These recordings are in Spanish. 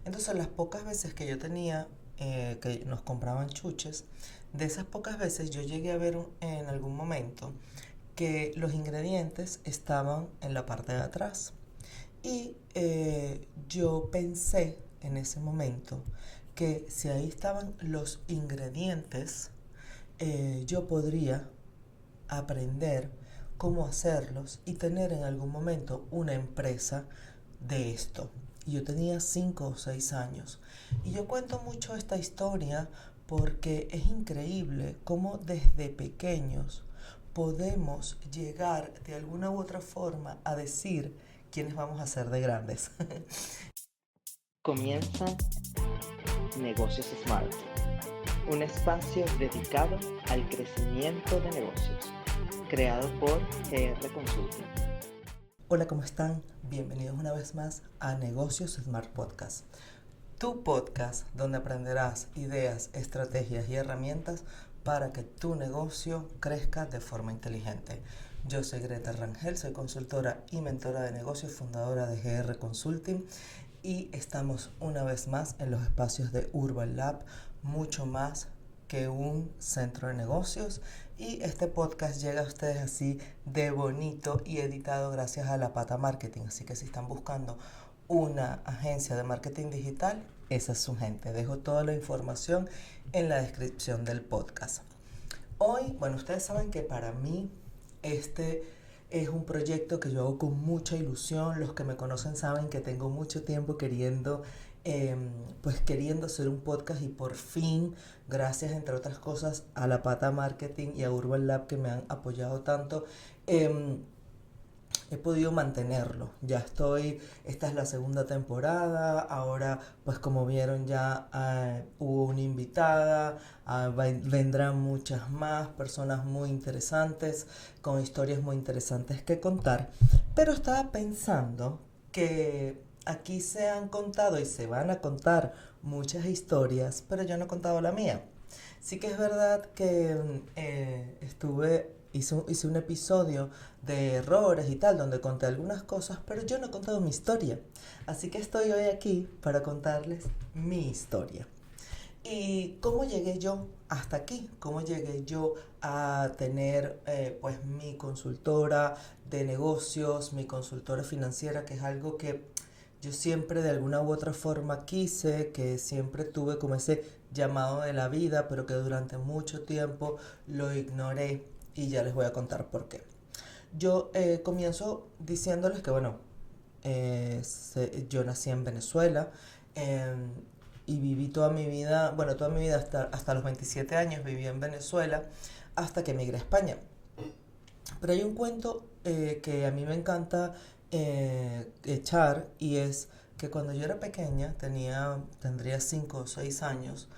Entonces las pocas veces que yo tenía, que nos compraban chuches, de esas pocas veces yo llegué a ver en algún momento que los ingredientes estaban en la parte de atrás. Y yo pensé en ese momento que si ahí estaban los ingredientes, yo podría aprender cómo hacerlos y tener en algún momento una empresa de esto. Y yo tenía 5 o 6 años. Y yo cuento mucho esta historia porque es increíble cómo desde pequeños podemos llegar de alguna u otra forma a decir quiénes vamos a ser de grandes. Comienza Negocios Smart, un espacio dedicado al crecimiento de negocios, creado por GR Consulting. Hola, ¿cómo están? Bienvenidos una vez más a Negocios Smart Podcast. Tu podcast donde aprenderás ideas, estrategias y herramientas para que tu negocio crezca de forma inteligente. Yo soy Greta Rangel, soy consultora y mentora de negocios, fundadora de GR Consulting, y estamos una vez más en los espacios de Urban Lab, mucho más que un centro de negocios, y este podcast llega a ustedes así de bonito y editado gracias a La Pata Marketing. Así que si están buscando una agencia de marketing digital, esa es su gente. Dejo toda la información en la descripción del podcast. Hoy, bueno, ustedes saben que para mí este es un proyecto que yo hago con mucha ilusión. Los que me conocen saben que tengo mucho tiempo eh, queriendo hacer un podcast, y por fin, gracias entre otras cosas a La Pata Marketing y a Urban Lab, que me han apoyado tanto, eh, he podido mantenerlo. Esta es la segunda temporada. Ahora, pues como vieron, ya hubo una invitada, vendrán muchas más personas muy interesantes, con historias muy interesantes que contar. Pero estaba pensando que aquí se han contado y se van a contar muchas historias, pero yo no he contado la mía. Sí que es verdad que hice un episodio de errores y tal, donde conté algunas cosas, pero yo no he contado mi historia. Así que estoy hoy aquí para contarles mi historia. ¿Y cómo llegué yo hasta aquí? ¿Cómo llegué yo a tener pues mi consultora de negocios, mi consultora financiera, que es algo que yo siempre de alguna u otra forma quise, que siempre tuve como ese llamado de la vida, pero que durante mucho tiempo lo ignoré, y ya les voy a contar por qué. Yo comienzo diciéndoles que, bueno, yo nací en Venezuela, eh, y viví toda mi vida, bueno, toda mi vida hasta los 27 años viví en Venezuela, hasta que emigré a España. Pero hay un cuento que a mí me encanta echar, y es que cuando yo era pequeña, tendría 5 o 6 años,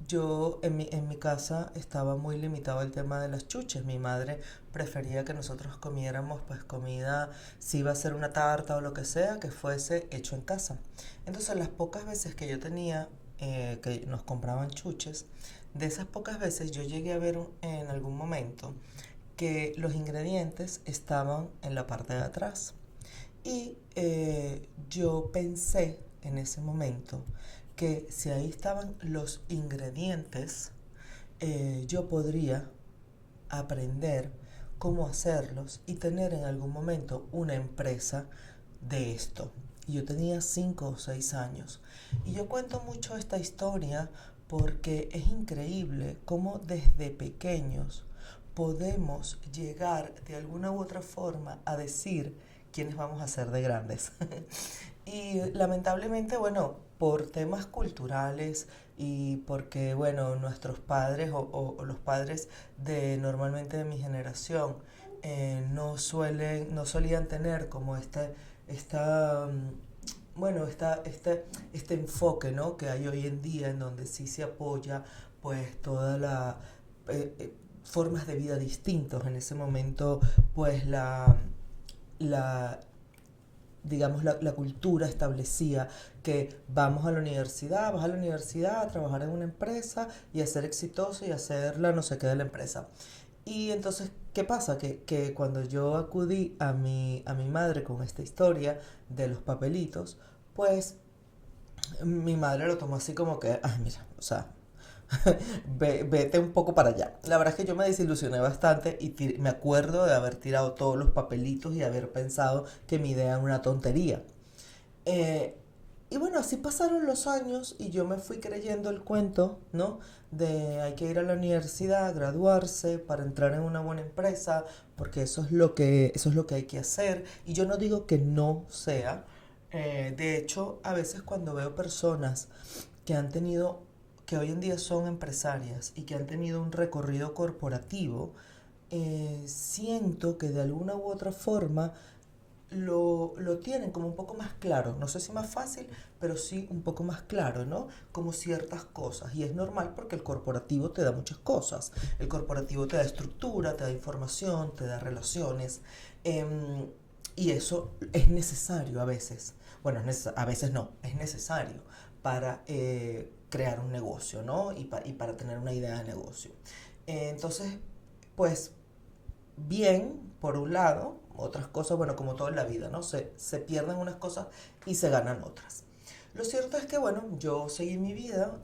yo en mi casa estaba muy limitado el tema de las chuches. Mi madre prefería que nosotros comiéramos pues comida, si iba a ser una tarta o lo que sea, que fuese hecho en casa. Entonces las pocas veces que yo tenía, que nos compraban chuches, de esas pocas veces yo llegué a ver en algún momento que los ingredientes estaban en la parte de atrás. Y yo pensé en ese momento que si ahí estaban los ingredientes, yo podría aprender cómo hacerlos y tener en algún momento una empresa de esto. Y yo tenía 5 o 6 años. Y yo cuento mucho esta historia porque es increíble cómo desde pequeños podemos llegar de alguna u otra forma a decir quiénes vamos a ser de grandes. Y lamentablemente, bueno, por temas culturales, y porque, bueno, nuestros padres o los padres de normalmente de mi generación no solían tener como esta, bueno, este enfoque, ¿no?, que hay hoy en día, en donde sí se apoya pues toda la formas de vida distintos. En ese momento pues la digamos, la cultura establecía que vas a la universidad a trabajar en una empresa y a ser exitoso y a hacer la no sé qué de la empresa. Y entonces, ¿qué pasa? Que cuando yo acudí a mi madre con esta historia de los papelitos, pues mi madre lo tomó así como que, ay, mira, o sea, vete un poco para allá. La verdad es que yo me desilusioné bastante y me acuerdo de haber tirado todos los papelitos y haber pensado que mi idea era una tontería. Eh, y bueno, así pasaron los años y yo me fui creyendo el cuento, ¿no? De hay que ir a la universidad, graduarse para entrar en una buena empresa, porque eso es lo que hay que hacer. Y yo no digo que no sea. De hecho, a veces cuando veo personas que han tenido, que hoy en día son empresarias y que han tenido un recorrido corporativo, siento que de alguna u otra forma lo tienen como un poco más claro, no sé si más fácil, pero sí un poco más claro, ¿no? Como ciertas cosas. Y es normal porque el corporativo te da muchas cosas. El corporativo te da estructura, te da información, te da relaciones. Y eso es necesario a veces. Bueno, a veces no, es necesario para crear un negocio, ¿no? Y para tener una idea de negocio. Entonces, pues bien, por un lado, otras cosas, bueno, como todo en la vida, ¿no? Se pierden unas cosas y se ganan otras. Lo cierto es que, bueno, yo seguí mi vida,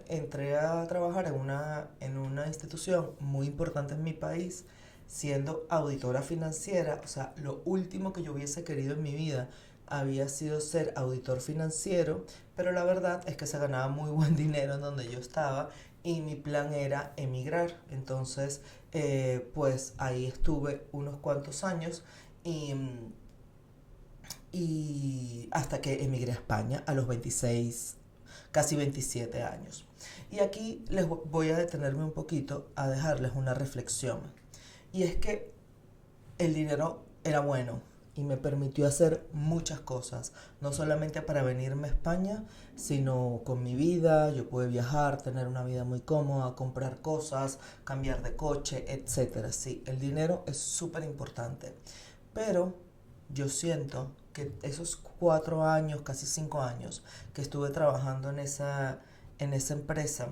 entré a trabajar en una institución muy importante en mi país, siendo auditora financiera, o sea, lo último que yo hubiese querido en mi vida había sido ser auditor financiero, pero la verdad es que se ganaba muy buen dinero en donde yo estaba y mi plan era emigrar. Entonces, pues ahí estuve unos cuantos años y, y hasta que emigré a España a los 26, casi 27 años. Y aquí les voy a detenerme un poquito a dejarles una reflexión. Y es que el dinero era bueno y me permitió hacer muchas cosas, no solamente para venirme a España, sino con mi vida. Yo pude viajar, tener una vida muy cómoda, comprar cosas, cambiar de coche, etcétera. Sí, el dinero es súper importante, pero yo siento que esos 4 años, casi 5 años que estuve trabajando en esa empresa,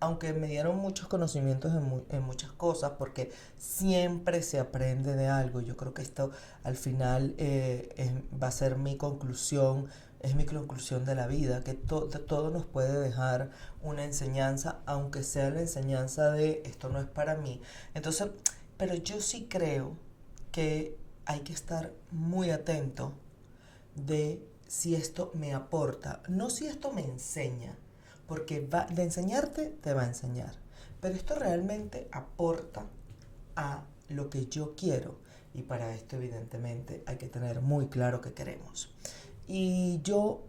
aunque me dieron muchos conocimientos en muchas cosas, porque siempre se aprende de algo. Yo creo que esto al final va a ser mi conclusión, es mi conclusión de la vida, que todo nos puede dejar una enseñanza, aunque sea la enseñanza de esto no es para mí. Entonces, pero yo sí creo que hay que estar muy atento de si esto me aporta, no si esto me enseña, porque de enseñarte te va a enseñar, pero esto realmente aporta a lo que yo quiero, y para esto evidentemente hay que tener muy claro qué queremos. Y yo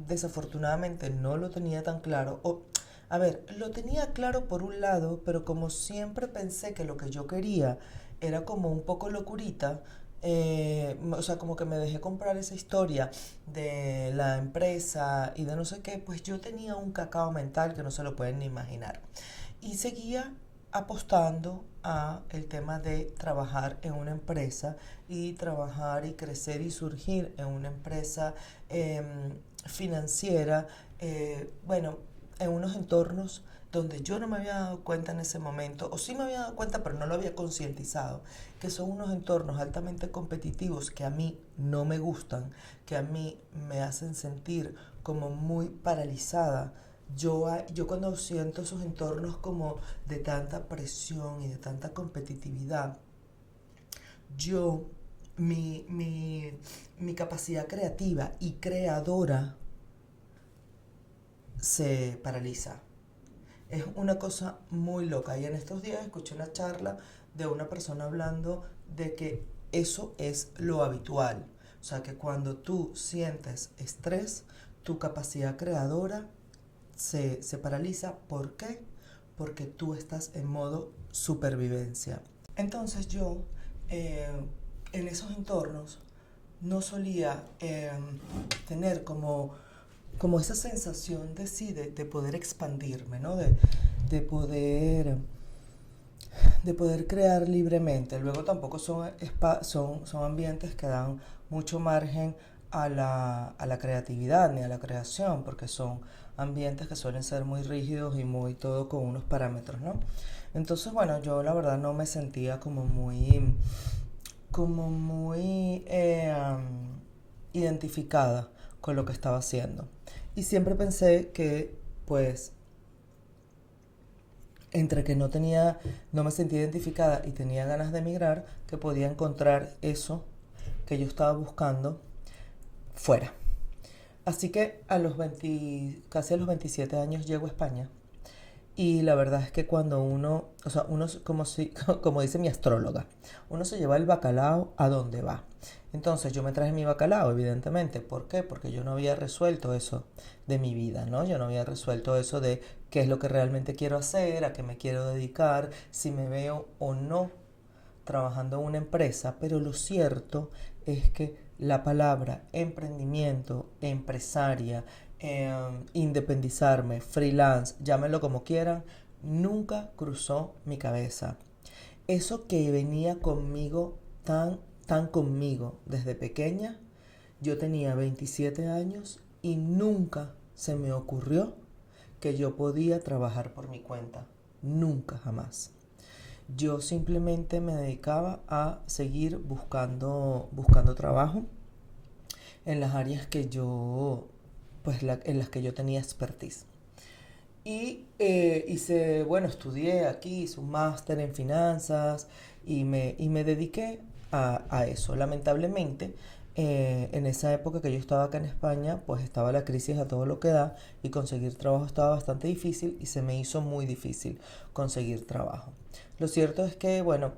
desafortunadamente no lo tenía tan claro, o a ver, lo tenía claro por un lado, pero como siempre pensé que lo que yo quería era como un poco locurita, o sea, como que me dejé comprar esa historia de la empresa y de no sé qué, pues yo tenía un cacao mental que no se lo pueden ni imaginar. Y seguía apostando a el tema de trabajar en una empresa y trabajar y crecer y surgir en una empresa financiera, bueno, en unos entornos donde yo no me había dado cuenta en ese momento, o sí me había dado cuenta, pero no lo había concientizado, que son unos entornos altamente competitivos que a mí no me gustan, que a mí me hacen sentir como muy paralizada. Yo cuando siento esos entornos como de tanta presión y de tanta competitividad, yo, mi capacidad creativa y creadora se paraliza. Es una cosa muy loca. Y en estos días escuché una charla de una persona hablando de que eso es lo habitual. O sea, que cuando tú sientes estrés, tu capacidad creadora se paraliza. ¿Por qué? Porque tú estás en modo supervivencia. Entonces yo, en esos entornos, no solía tener como esa sensación de sí, de poder expandirme, ¿no? De poder de poder crear libremente. Luego tampoco son ambientes que dan mucho margen a la creatividad ni a la creación, porque son ambientes que suelen ser muy rígidos y muy todo con unos parámetros, ¿no? Entonces, bueno, yo la verdad no me sentía como muy identificada con lo que estaba haciendo. Y siempre pensé que, pues, entre que no me sentía identificada y tenía ganas de emigrar, que podía encontrar eso que yo estaba buscando fuera. Así que casi a los 27 años llego a España. Y la verdad es que cuando uno como dice mi astróloga, uno se lleva el bacalao a donde va. Entonces yo me traje mi bacalao, evidentemente. ¿Por qué? Porque yo no había resuelto eso de mi vida, ¿no? Yo no había resuelto eso de qué es lo que realmente quiero hacer, a qué me quiero dedicar, si me veo o no trabajando en una empresa. Pero lo cierto es que la palabra emprendimiento, empresaria, independizarme, freelance, llámenlo como quieran, nunca cruzó mi cabeza. Eso que venía conmigo tan conmigo desde pequeña, yo tenía 27 años y nunca se me ocurrió que yo podía trabajar por mi cuenta. Nunca, jamás. Yo simplemente me dedicaba a seguir buscando trabajo en las áreas que yo, en las que yo tenía expertise. Y estudié aquí, hice un máster en finanzas y me dediqué a eso. Lamentablemente, en esa época que yo estaba acá en España, pues estaba la crisis a todo lo que da y conseguir trabajo estaba bastante difícil y se me hizo muy difícil conseguir trabajo. Lo cierto es que, bueno,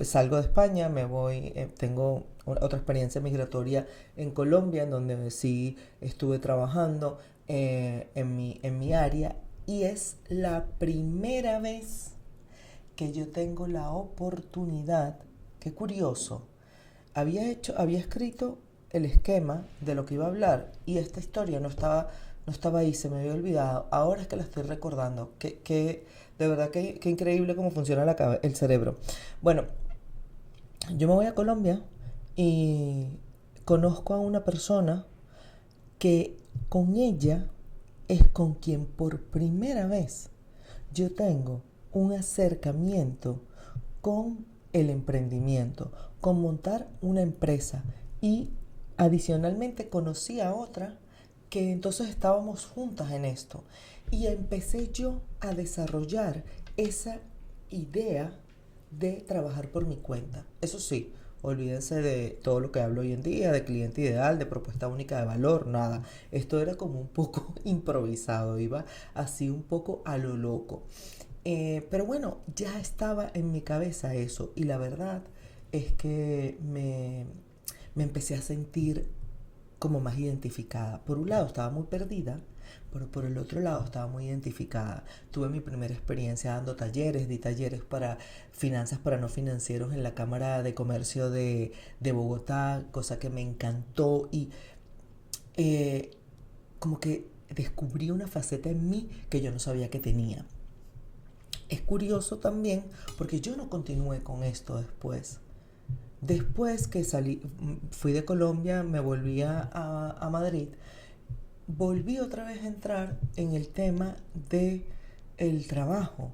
salgo de España, me voy, tengo otra experiencia migratoria en Colombia, en donde sí estuve trabajando en mi área, y es la primera vez que yo tengo la oportunidad, qué curioso, había escrito el esquema de lo que iba a hablar y esta historia no estaba ahí, se me había olvidado. Ahora es que la estoy recordando. De verdad que increíble cómo funciona el cerebro. Bueno, yo me voy a Colombia y conozco a una persona que con ella es con quien por primera vez yo tengo un acercamiento con el emprendimiento, con montar una empresa. Y adicionalmente conocí a otra que entonces estábamos juntas en esto. Y empecé yo a desarrollar esa idea de trabajar por mi cuenta. Eso sí, olvídense de todo lo que hablo hoy en día, de cliente ideal, de propuesta única de valor, nada. Esto era como un poco improvisado, iba así un poco a lo loco. Pero bueno, ya estaba en mi cabeza eso y la verdad es que me empecé a sentir como más identificada. Por un lado estaba muy perdida, pero por el otro lado estaba muy identificada. Tuve mi primera experiencia dando talleres, di talleres para finanzas para no financieros en la Cámara de Comercio de Bogotá, cosa que me encantó y como que descubrí una faceta en mí que yo no sabía que tenía. Es curioso también porque yo no continué con esto después. Después que fui de Colombia, me volví a Madrid, volví otra vez a entrar en el tema de el trabajo.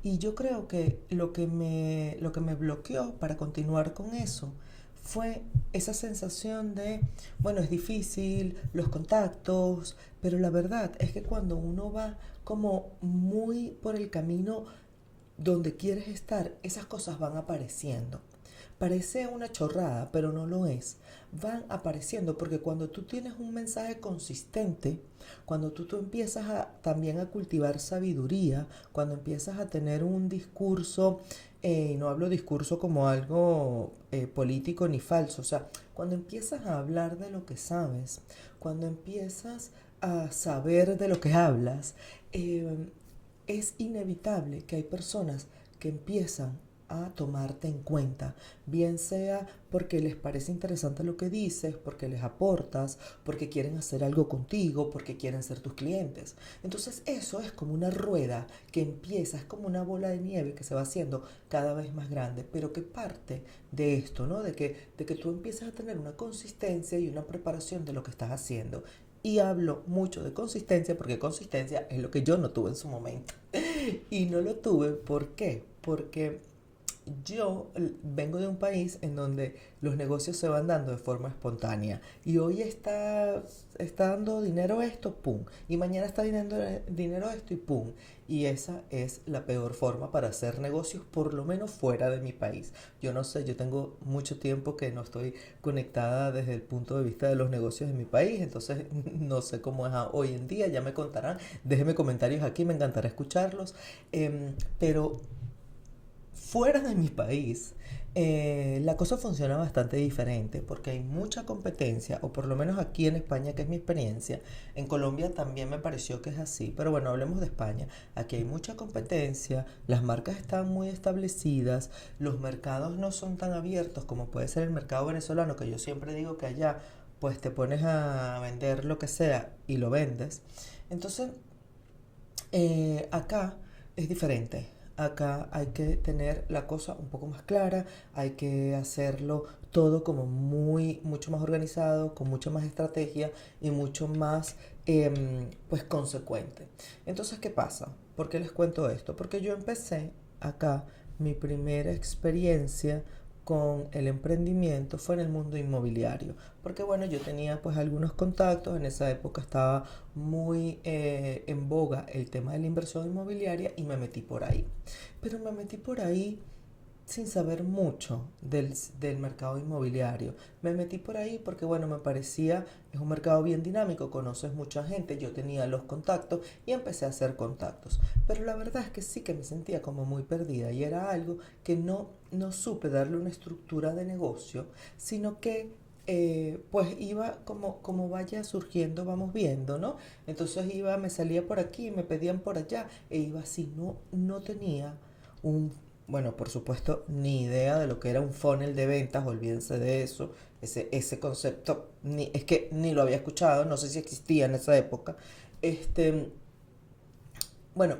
Y yo creo que lo que me bloqueó para continuar con eso fue esa sensación de, bueno, es difícil, los contactos, pero la verdad es que cuando uno va como muy por el camino donde quieres estar, esas cosas van apareciendo. Parece una chorrada, pero no lo es. Van apareciendo porque cuando tú tienes un mensaje consistente, cuando tú empiezas también a cultivar sabiduría, cuando empiezas a tener un discurso, no hablo discurso como algo político ni falso, o sea, cuando empiezas a hablar de lo que sabes, cuando empiezas a saber de lo que hablas, es inevitable que hay personas que empiezan a tomarte en cuenta, bien sea porque les parece interesante lo que dices, porque les aportas, porque quieren hacer algo contigo, porque quieren ser tus clientes. Entonces eso es como una rueda que empieza, es como una bola de nieve que se va haciendo cada vez más grande, pero que parte de esto, ¿no? De que tú empiezas a tener una consistencia y una preparación de lo que estás haciendo. Y hablo mucho de consistencia porque consistencia es lo que yo no tuve en su momento. Y no lo tuve, ¿por qué? Porque vengo de un país en donde los negocios se van dando de forma espontánea y hoy está dando dinero esto, pum, y mañana está dando dinero esto y pum. Y esa es la peor forma para hacer negocios, por lo menos fuera de mi país. Yo no sé, yo tengo mucho tiempo que no estoy conectada desde el punto de vista de los negocios de mi país, entonces no sé cómo es hoy en día, ya me contarán. Déjenme comentarios aquí, me encantará escucharlos. Pero fuera de mi país, la cosa funciona bastante diferente porque hay mucha competencia, o por lo menos aquí en España, que es mi experiencia. En Colombia también me pareció que es así, pero bueno, hablemos de España. Aquí hay mucha competencia, las marcas están muy establecidas, los mercados no son tan abiertos como puede ser el mercado venezolano, que yo siempre digo que allá pues te pones a vender lo que sea y lo vendes. Entonces, acá es diferente. Acá hay que tener la cosa un poco más clara, hay que hacerlo todo como mucho más organizado, con mucha más estrategia y mucho más, pues, consecuente. Entonces, ¿qué pasa? ¿Por qué les cuento esto? Porque yo empecé acá, mi primera experiencia con el emprendimiento fue en el mundo inmobiliario, porque bueno, yo tenía pues algunos contactos, en esa época estaba muy en boga el tema de la inversión inmobiliaria y me metí por ahí. Pero me metí por ahí sin saber mucho del mercado inmobiliario. Me metí por ahí porque, bueno, me parecía, es un mercado bien dinámico, conoces mucha gente, yo tenía los contactos y empecé a hacer contactos. Pero la verdad es que sí que me sentía como muy perdida y era algo que no supe darle una estructura de negocio, sino que pues iba como vaya surgiendo, vamos viendo, ¿no? Entonces me salía por aquí, me pedían por allá, e iba así, no tenía un, bueno, por supuesto, ni idea de lo que era un funnel de ventas, olvídense de eso, ese concepto, es que ni lo había escuchado, no sé si existía en esa época. Este, bueno,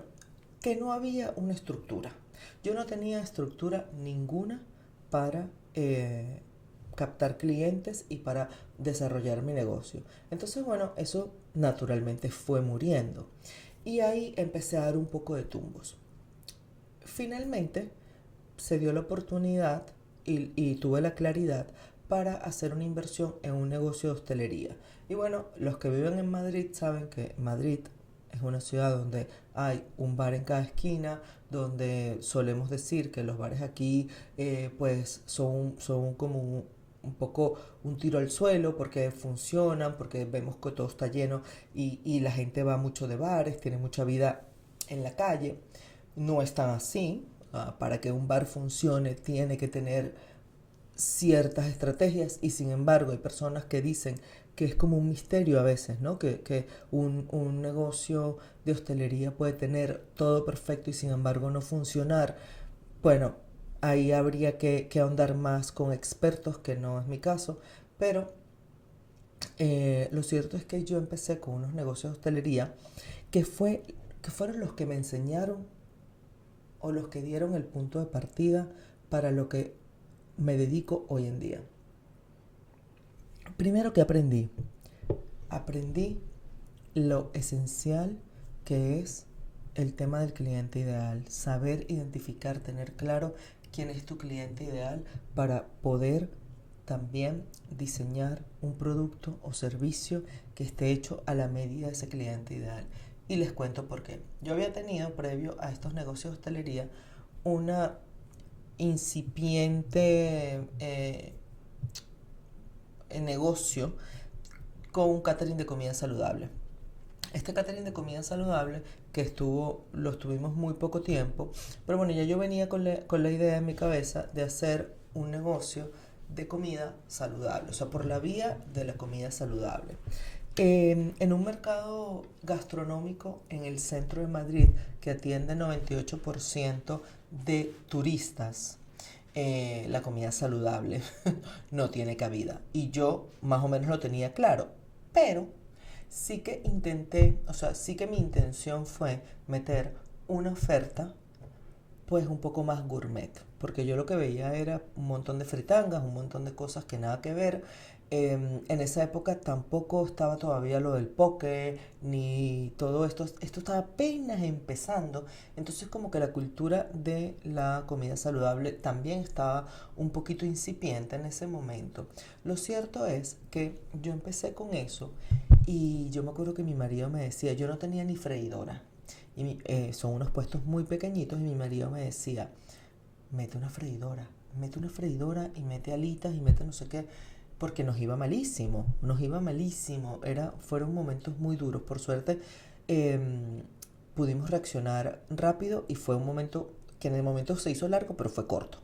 que no había una estructura. Yo no tenía estructura ninguna para captar clientes y para desarrollar mi negocio. Entonces, bueno, eso naturalmente fue muriendo. Y ahí empecé a dar un poco de tumbos. Finalmente se dio la oportunidad y tuve la claridad para hacer una inversión en un negocio de hostelería. Y bueno, los que viven en Madrid saben que Madrid es una ciudad donde hay un bar en cada esquina, donde solemos decir que los bares aquí pues son como un poco un tiro al suelo porque funcionan, porque vemos que todo está lleno y la gente va mucho de bares, tiene mucha vida en la calle. No es tan así. Para que un bar funcione tiene que tener ciertas estrategias y sin embargo hay personas que dicen que es como un misterio a veces, ¿no? Que un negocio de hostelería puede tener todo perfecto y sin embargo no funcionar. Bueno, ahí habría que ahondar más con expertos, que no es mi caso, pero lo cierto es que yo empecé con unos negocios de hostelería que, que fueron los que me enseñaron o los que dieron el punto de partida para lo que me dedico hoy en día. Primero que aprendí lo esencial que es el tema del cliente ideal, saber identificar, tener claro quién es tu cliente ideal para poder también diseñar un producto o servicio que esté hecho a la medida de ese cliente ideal. Y les cuento por qué. Yo había tenido, previo a estos negocios de hostelería, una incipiente negocio con un catering de comida saludable. Este catering de comida saludable que lo estuvimos muy poco tiempo, pero bueno, ya yo venía con la idea en mi cabeza de hacer un negocio de comida saludable, o sea, por la vía de la comida saludable. En un mercado gastronómico en el centro de Madrid que atiende 98% de turistas, la comida saludable no tiene cabida. Y yo más o menos lo tenía claro, pero sí que intenté, o sea, sí que mi intención fue meter una oferta pues un poco más gourmet, porque yo lo que veía era un montón de fritangas, un montón de cosas que nada que ver, En esa época tampoco estaba todavía lo del poke, ni todo esto. Esto estaba apenas empezando. Entonces como que la cultura de la comida saludable también estaba un poquito incipiente en ese momento. Lo cierto es que yo empecé con eso y yo me acuerdo que mi marido me decía, yo no tenía ni freidora. Son unos puestos muy pequeñitos y mi marido me decía, mete una freidora y mete alitas y mete no sé qué, porque nos iba malísimo, fueron momentos muy duros, por suerte pudimos reaccionar rápido y fue un momento que en el momento se hizo largo, pero fue corto.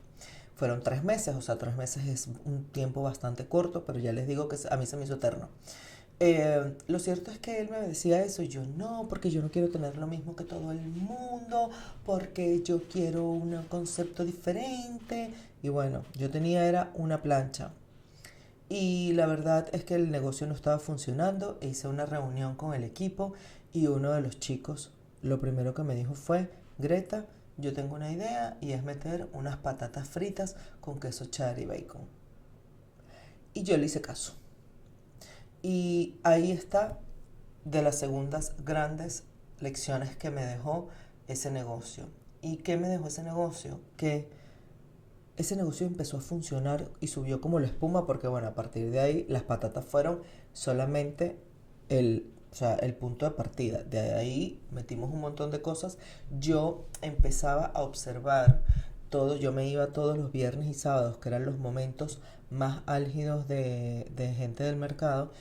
Fueron 3 meses, o sea, 3 meses es un tiempo bastante corto, pero ya les digo que a mí se me hizo eterno. Lo cierto es que él me decía eso y yo no, porque yo no quiero tener lo mismo que todo el mundo, porque yo quiero un concepto diferente. Y bueno, yo tenía era una plancha. Y la verdad es que el negocio no estaba funcionando. Hice una reunión con el equipo y uno de los chicos lo primero que me dijo fue, Greta, yo tengo una idea y es meter unas patatas fritas con queso cheddar y bacon. Y yo le hice caso. Y ahí está de las segundas grandes lecciones que me dejó ese negocio. ¿Y qué me dejó ese negocio? Que ese negocio empezó a funcionar y subió como la espuma porque, bueno, a partir de ahí las patatas fueron solamente el punto de partida. De ahí metimos un montón de cosas. Yo empezaba a observar todo, yo me iba todos los viernes y sábados, que eran los momentos más álgidos de gente del mercado,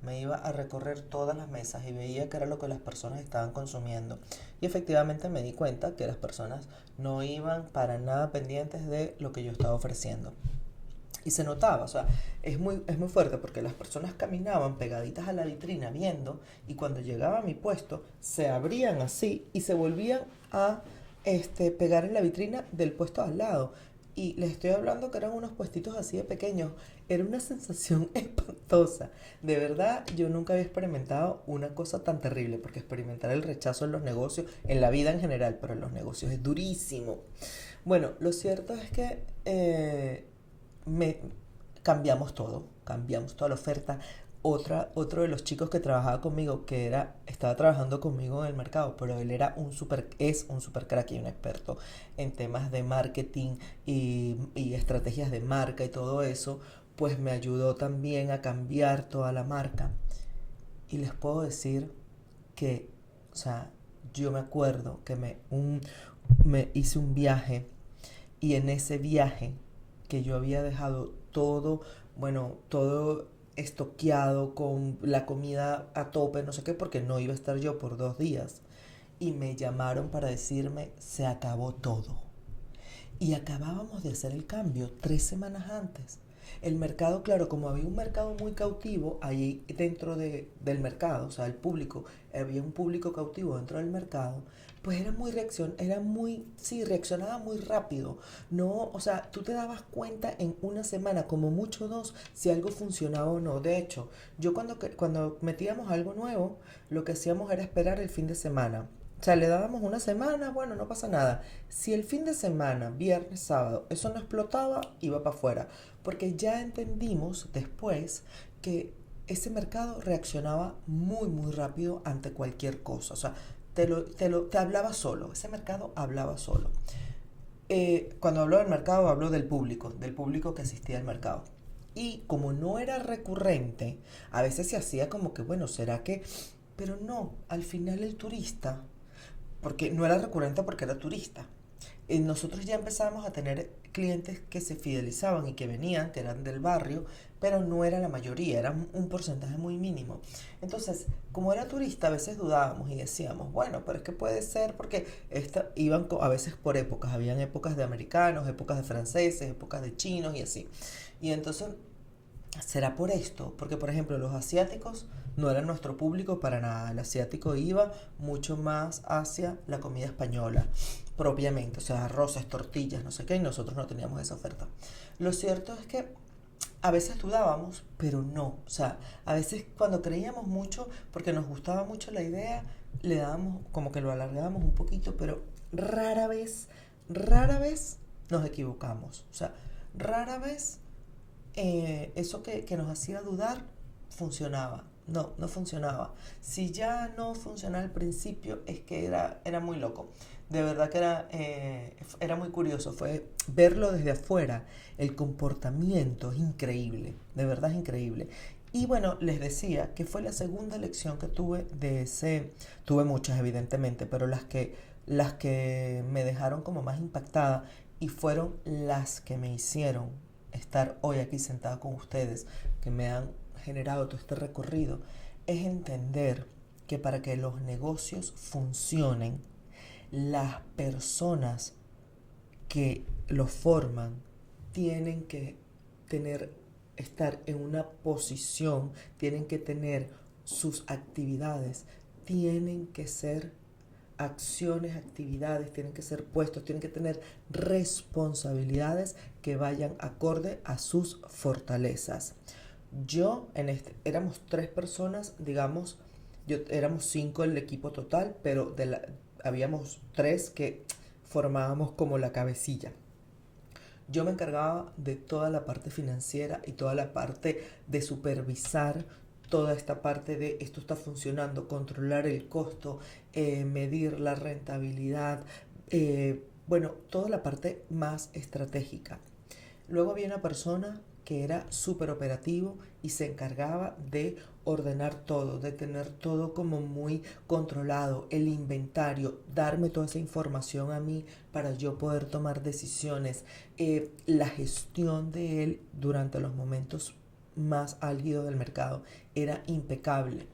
me iba a recorrer todas las mesas y veía qué era lo que las personas estaban consumiendo. Y efectivamente me di cuenta que las personas no iban para nada pendientes de lo que yo estaba ofreciendo. Y se notaba, o sea, es muy fuerte porque las personas caminaban pegaditas a la vitrina viendo y cuando llegaba a mi puesto se abrían así y se volvían a pegar en la vitrina del puesto al lado. Y les estoy hablando que eran unos puestitos así de pequeños. Era una sensación espantosa. De verdad, yo nunca había experimentado una cosa tan terrible, porque experimentar el rechazo en los negocios, en la vida en general, pero en los negocios es durísimo. Bueno, lo cierto es que me cambiamos todo, cambiamos toda la oferta. Otro de los chicos que trabajaba conmigo, estaba trabajando conmigo en el mercado, pero él es un super crack y un experto en temas de marketing y estrategias de marca y todo eso, pues me ayudó también a cambiar toda la marca. Y les puedo decir que, o sea, yo me acuerdo que me hice un viaje y en ese viaje que yo había dejado todo, bueno, todo estoqueado con la comida a tope, no sé qué, porque no iba a estar yo por 2 días. Y me llamaron para decirme, se acabó todo. Y acabábamos de hacer el cambio 3 semanas antes. El mercado, claro, como había un mercado muy cautivo ahí dentro del mercado, o sea, había un público cautivo dentro del mercado, pues sí, reaccionaba muy rápido. No, o sea, tú te dabas cuenta en una semana, como mucho 2, si algo funcionaba o no. De hecho, yo cuando metíamos algo nuevo, lo que hacíamos era esperar el fin de semana. O sea, le dábamos una semana, bueno, no pasa nada. Si el fin de semana, viernes, sábado, eso no explotaba, iba para afuera. Porque ya entendimos después que ese mercado reaccionaba muy, muy rápido ante cualquier cosa. O sea, te hablaba solo. Ese mercado hablaba solo. Cuando hablo del mercado, hablo del público que asistía al mercado. Y como no era recurrente, a veces se hacía como que, bueno, ¿será que...? Pero no, al final el turista, porque no era recurrente porque era turista. Nosotros ya empezábamos a tener clientes que se fidelizaban y que venían, que eran del barrio, pero no era la mayoría, era un porcentaje muy mínimo. Entonces, como era turista, a veces dudábamos y decíamos, bueno, pero es que puede ser porque iban a veces por épocas, habían épocas de americanos, épocas de franceses, épocas de chinos y así. Y entonces ¿será por esto? Porque, por ejemplo, los asiáticos no eran nuestro público para nada. El asiático iba mucho más hacia la comida española, propiamente. O sea, arroces, tortillas, no sé qué, y nosotros no teníamos esa oferta. Lo cierto es que a veces dudábamos, pero no. O sea, a veces cuando creíamos mucho, porque nos gustaba mucho la idea, le dábamos, como que lo alargábamos un poquito, pero rara vez nos equivocamos. O sea, rara vez eso que nos hacía dudar funcionaba. No, no funcionaba. Si ya no funcionaba al principio, es que era muy loco. De verdad que era muy curioso. Fue verlo desde afuera. El comportamiento es increíble. De verdad es increíble. Y bueno, les decía que fue la segunda lección que tuve de ese. Tuve muchas, evidentemente, pero las que me dejaron como más impactada y fueron las que me hicieron estar hoy aquí sentada con ustedes, que me han generado todo este recorrido, es entender que para que los negocios funcionen, las personas que los forman tienen que tener, estar en una posición, tienen que tener sus actividades, tienen que ser acciones, actividades, tienen que ser puestos, tienen que tener responsabilidades que vayan acorde a sus fortalezas. Yo éramos 3 personas, digamos, éramos 5 el equipo total, pero habíamos 3 que formábamos como la cabecilla. Yo me encargaba de toda la parte financiera y toda la parte de supervisar toda esta parte de esto está funcionando, controlar el costo, medir la rentabilidad, bueno, toda la parte más estratégica. Luego había una persona que era súper operativo y se encargaba de ordenar todo, de tener todo como muy controlado, el inventario, darme toda esa información a mí para yo poder tomar decisiones, la gestión de él durante los momentos más álgidos del mercado era impecable.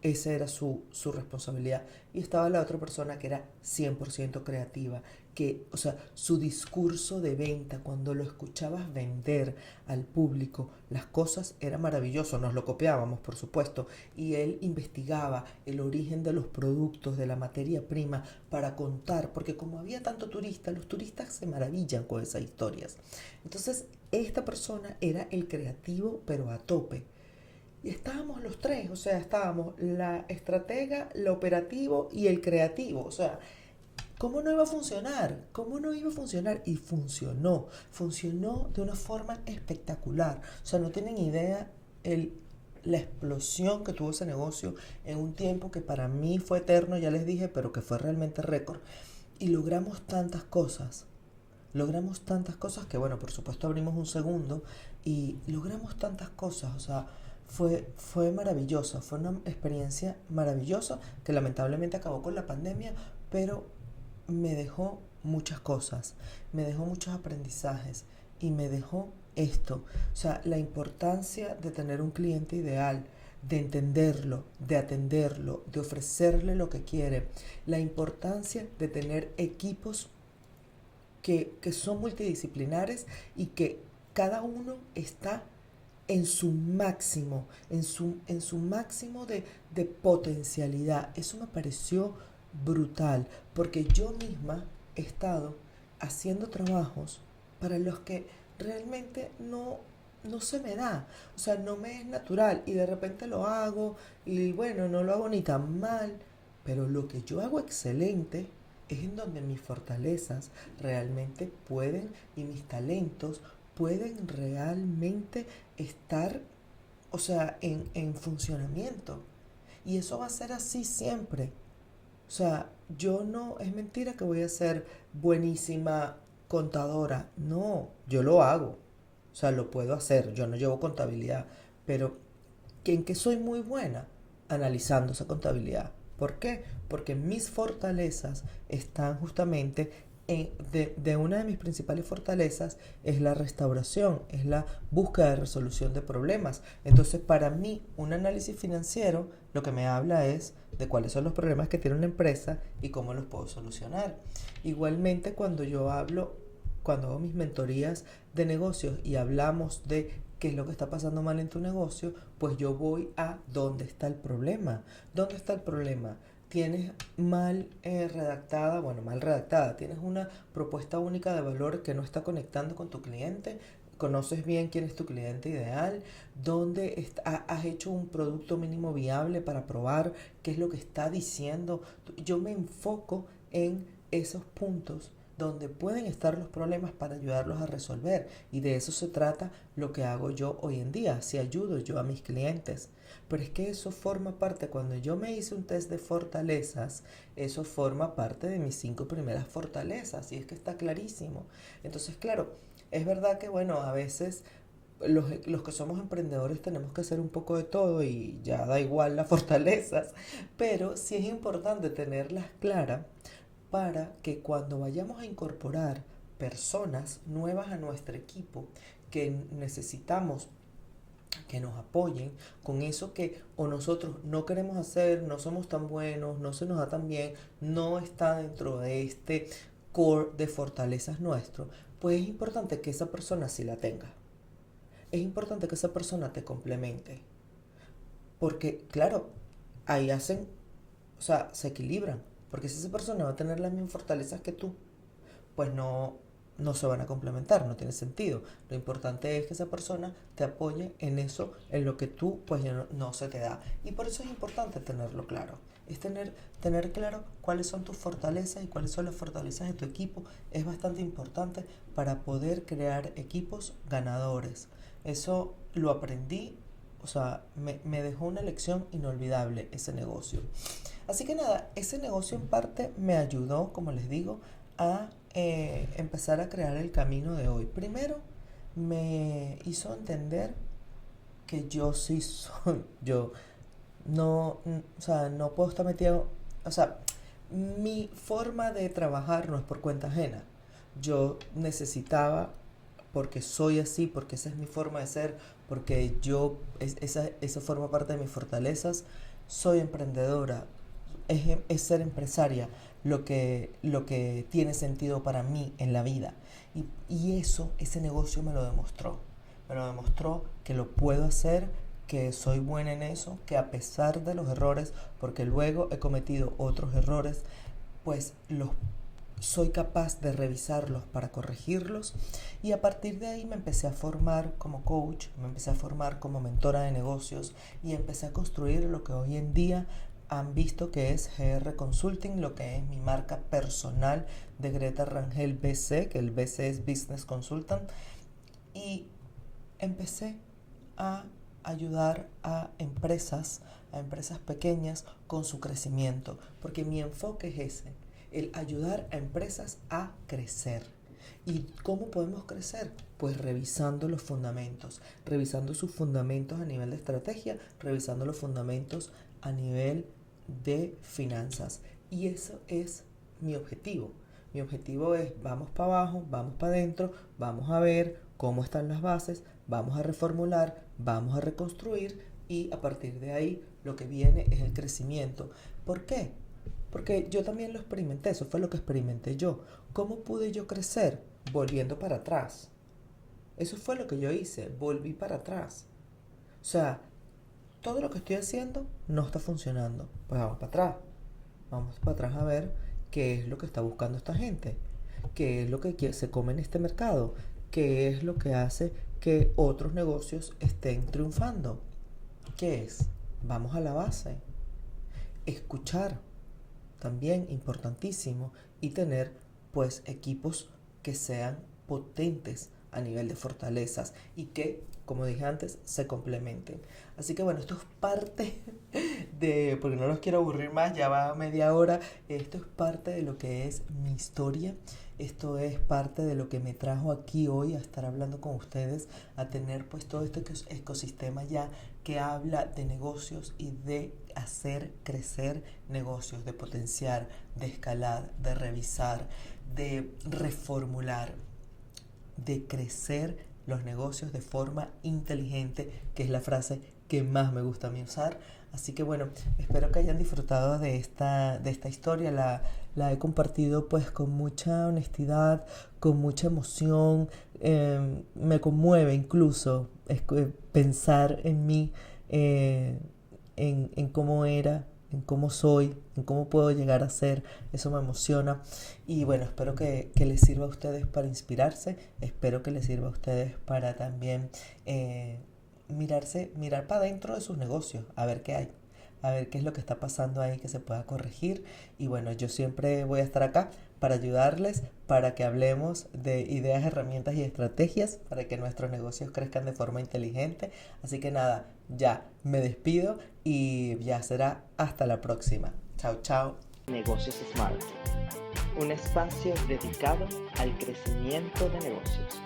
Esa era su responsabilidad. Y estaba la otra persona que era 100% creativa, que, o sea, su discurso de venta, cuando lo escuchabas vender al público, las cosas era maravilloso, nos lo copiábamos, por supuesto, y él investigaba el origen de los productos, de la materia prima, para contar, porque como había tanto turista, los turistas se maravillan con esas historias. Entonces, esta persona era el creativo, pero a tope. Y estábamos los 3, o sea, estábamos la estratega, el operativo y el creativo. O sea, ¿cómo no iba a funcionar? ¿Cómo no iba a funcionar? Y funcionó. Funcionó de una forma espectacular. O sea, no tienen idea la explosión que tuvo ese negocio en un tiempo que para mí fue eterno, ya les dije, pero que fue realmente récord. Y logramos tantas cosas. Logramos tantas cosas que, bueno, por supuesto abrimos un segundo y logramos tantas cosas. O sea, fue maravillosa, fue una experiencia maravillosa que lamentablemente acabó con la pandemia, pero me dejó muchas cosas, me dejó muchos aprendizajes y me dejó esto, o sea, la importancia de tener un cliente ideal, de entenderlo, de atenderlo, de ofrecerle lo que quiere, la importancia de tener equipos que son multidisciplinares y que cada uno está en su máximo, en su máximo de potencialidad. Eso me pareció brutal, porque yo misma he estado haciendo trabajos para los que realmente no se me da, o sea, no me es natural y de repente lo hago y bueno, no lo hago ni tan mal, pero lo que yo hago excelente es en donde mis fortalezas realmente pueden y mis talentos pueden realmente estar, o sea, en funcionamiento. Y eso va a ser así siempre. O sea, yo no, es mentira que voy a ser buenísima contadora. No, yo lo hago. O sea, lo puedo hacer. Yo no llevo contabilidad. Pero, ¿en qué soy muy buena? Analizando esa contabilidad. ¿Por qué? Porque mis fortalezas están justamente de una de mis principales fortalezas es la restauración, es la búsqueda de resolución de problemas. Entonces, para mí, un análisis financiero lo que me habla es de cuáles son los problemas que tiene una empresa y cómo los puedo solucionar. Igualmente, cuando hago mis mentorías de negocios y hablamos de qué es lo que está pasando mal en tu negocio, pues yo voy a dónde está el problema. ¿Dónde está el problema? Tienes mal redactada, bueno, mal redactada, tienes una propuesta única de valor que no está conectando con tu cliente, conoces bien quién es tu cliente ideal, dónde has hecho un producto mínimo viable para probar qué es lo que está diciendo. Yo me enfoco en esos puntos donde pueden estar los problemas para ayudarlos a resolver. Y de eso se trata lo que hago yo hoy en día, si ayudo yo a mis clientes. Pero es que eso forma parte, cuando yo me hice un test de fortalezas, eso forma parte de mis 5 primeras fortalezas, y es que está clarísimo. Entonces, claro, es verdad que, bueno, a veces los que somos emprendedores tenemos que hacer un poco de todo y ya da igual las fortalezas, pero sí es importante tenerlas claras para que cuando vayamos a incorporar personas nuevas a nuestro equipo que necesitamos que nos apoyen con eso que o nosotros no queremos hacer, no somos tan buenos, no se nos da tan bien, no está dentro de este core de fortalezas nuestro, pues es importante que esa persona sí la tenga. Es importante que esa persona te complemente. Porque, claro, ahí hacen, o sea, se equilibran. Porque si esa persona va a tener las mismas fortalezas que tú, pues no se van a complementar, no tiene sentido. Lo importante es que esa persona te apoye en eso, en lo que tú pues no se te da. Y por eso es importante tenerlo claro. Es tener claro cuáles son tus fortalezas y cuáles son las fortalezas de tu equipo. Es bastante importante para poder crear equipos ganadores. Eso lo aprendí, o sea, me dejó una lección inolvidable ese negocio. Así que nada, ese negocio en parte me ayudó, como les digo, a empezar a crear el camino de hoy. Primero, me hizo entender que yo sí soy, yo no, o sea, no puedo estar metido, o sea, mi forma de trabajar no es por cuenta ajena. Yo necesitaba, porque soy así, porque esa es mi forma de ser, porque esa forma parte de mis fortalezas, soy emprendedora, es ser empresaria lo que tiene sentido para mí en la vida. Y eso, ese negocio me lo demostró. Me lo demostró que lo puedo hacer, que soy buena en eso, que a pesar de los errores, porque luego he cometido otros errores, pues soy capaz de revisarlos para corregirlos. Y a partir de ahí me empecé a formar como coach, me empecé a formar como mentora de negocios y empecé a construir lo que hoy en día han visto que es GR Consulting, lo que es mi marca personal de Greta Rangel BC, que el BC es Business Consultant. Y empecé a ayudar a empresas pequeñas con su crecimiento, porque mi enfoque es ese, el ayudar a empresas a crecer. ¿Y cómo podemos crecer? Pues revisando los fundamentos, revisando sus fundamentos a nivel de estrategia, revisando los fundamentos a nivel de finanzas. Y eso es mi objetivo. Mi objetivo es, vamos para abajo, vamos para adentro, vamos a ver cómo están las bases, vamos a reformular, vamos a reconstruir y a partir de ahí lo que viene es el crecimiento. ¿Por qué? Porque yo también lo experimenté, eso fue lo que experimenté yo. ¿Cómo pude yo crecer? Volviendo para atrás. Eso fue lo que yo hice, volví para atrás. O sea, todo lo que estoy haciendo no está funcionando. Pues vamos para atrás. Vamos para atrás a ver qué es lo que está buscando esta gente. Qué es lo que se come en este mercado. Qué es lo que hace que otros negocios estén triunfando. ¿Qué es? Vamos a la base. Escuchar. También importantísimo. Y tener pues equipos que sean potentes a nivel de fortalezas y que, como dije antes, se complementen. Así que bueno, esto es parte de, porque no los quiero aburrir más, ya va media hora, esto es parte de lo que es mi historia, esto es parte de lo que me trajo aquí hoy a estar hablando con ustedes, a tener pues todo este ecosistema ya que habla de negocios y de hacer crecer negocios, de potenciar, de escalar, de revisar, de reformular, de crecer los negocios de forma inteligente, que es la frase que más me gusta a mí usar. Así que bueno, espero que hayan disfrutado de esta historia. La he compartido pues con mucha honestidad, con mucha emoción. Me conmueve incluso pensar en mí, en cómo era, en cómo soy, en cómo puedo llegar a ser. Eso me emociona y bueno, espero que les sirva a ustedes para inspirarse, espero que les sirva a ustedes para también mirar para adentro de sus negocios, a ver qué hay, a ver qué es lo que está pasando ahí que se pueda corregir. Y bueno, yo siempre voy a estar acá para ayudarles, para que hablemos de ideas, herramientas y estrategias para que nuestros negocios crezcan de forma inteligente. Así que nada, ya me despido y ya será hasta la próxima. Chao, chao. Negocios Smart, un espacio dedicado al crecimiento de negocios,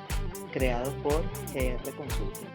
creado por GR Consulting.